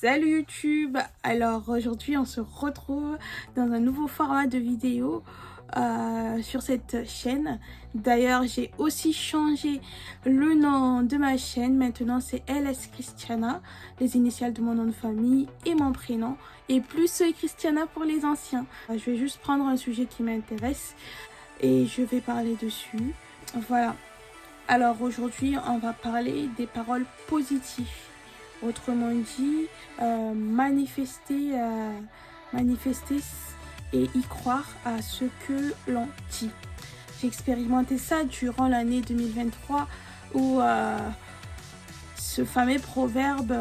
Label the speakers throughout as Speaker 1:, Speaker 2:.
Speaker 1: Salut YouTube! Alors aujourd'hui on se retrouve dans un nouveau format de vidéo sur cette chaîne. D'ailleurs j'ai aussi changé le nom de ma chaîne. Maintenant c'est LS Christiana, les initiales de mon nom de famille et mon prénom. Et plus Christiana pour les anciens. Je vais juste prendre un sujet qui m'intéresse et je vais parler dessus. Voilà. Alors aujourd'hui on va parler des paroles positives. Autrement dit, manifester et y croire à ce que l'on dit. J'ai expérimenté ça durant l'année 2023 où ce fameux proverbe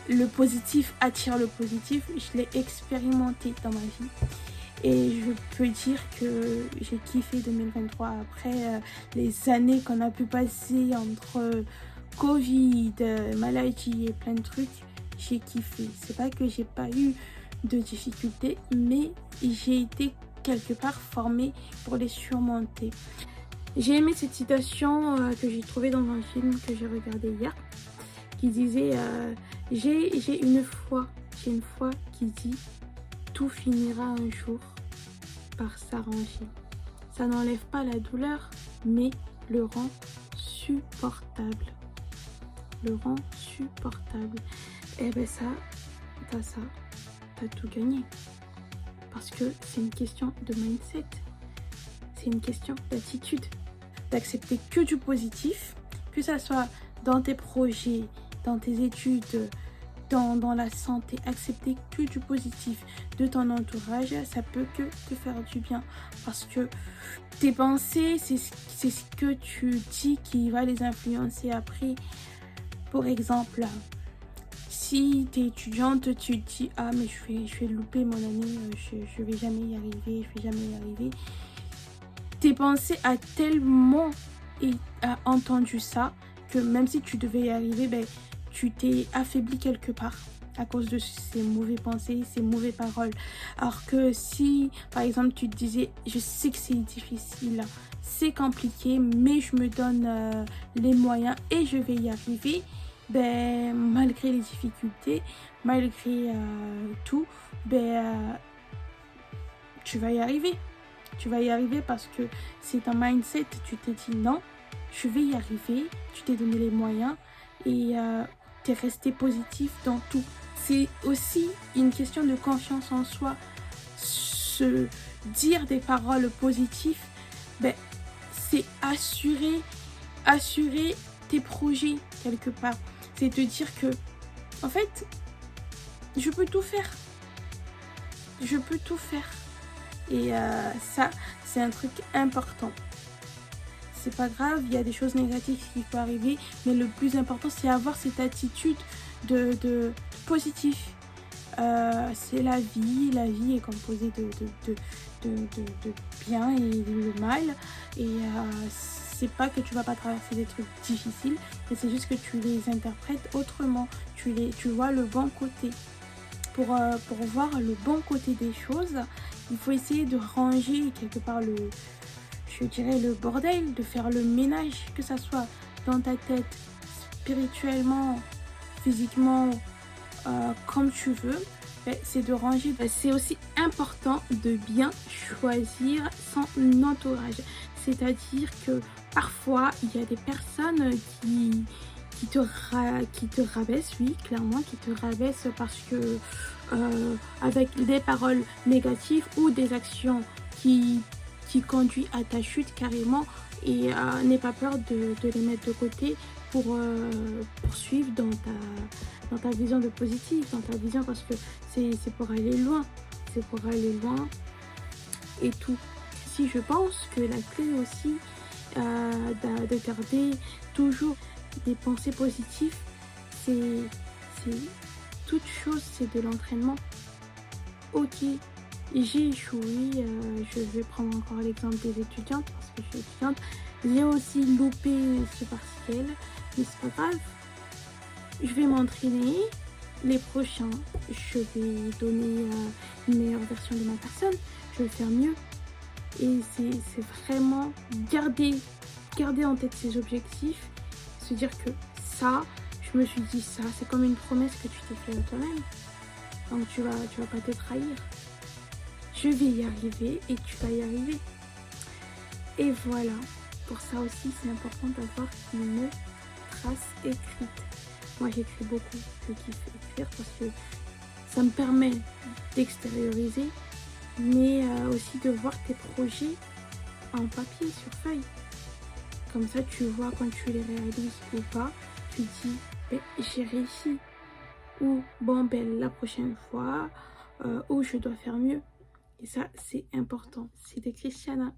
Speaker 1: le positif attire le positif, je l'ai expérimenté dans ma vie. Et je peux dire que j'ai kiffé 2023 après les années qu'on a pu passer entre Covid, maladie et plein de trucs. J'ai kiffé. C'est pas que j'ai pas eu de difficultés, mais j'ai été quelque part formée pour les surmonter. J'ai aimé cette citation que j'ai trouvée dans un film que j'ai regardé hier, qui disait j'ai une foi qui dit tout finira un jour par s'arranger. Ça n'enlève pas la douleur, mais le rend supportable. Le rend supportable. Et ben ça, t'as tout gagné. Parce que c'est une question de mindset. C'est une question d'attitude. D'accepter que du positif, que ça soit dans tes projets, dans tes études, dans la santé, accepter que du positif de ton entourage, ça peut que te faire du bien parce que tes pensées, c'est ce que tu dis qui va les influencer après. Pour exemple, si tu es étudiante, tu te dis ah mais je vais louper mon année, je vais jamais y arriver, tes pensées a tellement entendu ça que même si tu devais y arriver, ben tu t'es affaibli quelque part à cause de ces mauvaises pensées, ces mauvaises paroles. Alors que si, par exemple, tu te disais, je sais que c'est difficile, c'est compliqué, mais je me donne les moyens et je vais y arriver, ben, malgré les difficultés, malgré tout, ben, tu vas y arriver. Tu vas y arriver parce que c'est un mindset, tu t'es dit non, je vais y arriver, tu t'es donné les moyens et tu es resté positif dans tout. C'est aussi une question de confiance en soi. Se dire des paroles positives, ben, c'est assurer tes projets quelque part. C'est te dire que, en fait, je peux tout faire. Je peux tout faire. Et ça, c'est un truc important. C'est pas grave, il y a des choses négatives qui peuvent arriver, mais le plus important, c'est avoir cette attitude de positif. C'est la vie est composée de bien et de mal. Et c'est pas que tu vas pas traverser des trucs difficiles, mais c'est juste que tu les interprètes autrement. Tu vois le bon côté. Pour voir le bon côté des choses, il faut essayer de ranger quelque part je dirais le bordel, de faire le ménage, que ça soit dans ta tête, spirituellement, physiquement, comme tu veux. C'est de ranger. C'est aussi important de bien choisir son entourage. C'est-à-dire que parfois, il y a des personnes qui te rabaissent, oui, clairement, qui te rabaissent parce que avec des paroles négatives ou des actions qui conduit à ta chute carrément, et n'aie pas peur de les mettre de côté pour poursuivre dans ta vision de positif, dans ta vision, parce que c'est pour aller loin, et tout. Si je pense que la clé aussi de garder toujours des pensées positives, c'est toute chose, c'est de l'entraînement. Ok, j'ai échoué, je vais prendre encore l'exemple des étudiantes parce que je suis étudiante. J'ai aussi loupé ce partiel, mais c'est pas grave. Je vais m'entraîner. Les prochains, je vais donner une meilleure version de ma personne. Je vais faire mieux. Et c'est vraiment garder en tête ses objectifs. Se dire que ça, je je me suis dit ça, c'est comme une promesse que tu t'es faite à toi-même. Donc tu vas pas te trahir. Je vais y arriver et tu vas y arriver. Et voilà, pour ça aussi c'est important d'avoir une trace écrite. Moi j'écris beaucoup, je kiffe écrire parce que ça me permet d'extérioriser, mais aussi de voir tes projets en papier, sur feuille. Comme ça tu vois quand tu les réalises ou pas, tu dis ben, j'ai réussi, ou bon ben la prochaine fois, ou je dois faire mieux. Et ça c'est important. C'était Christiana.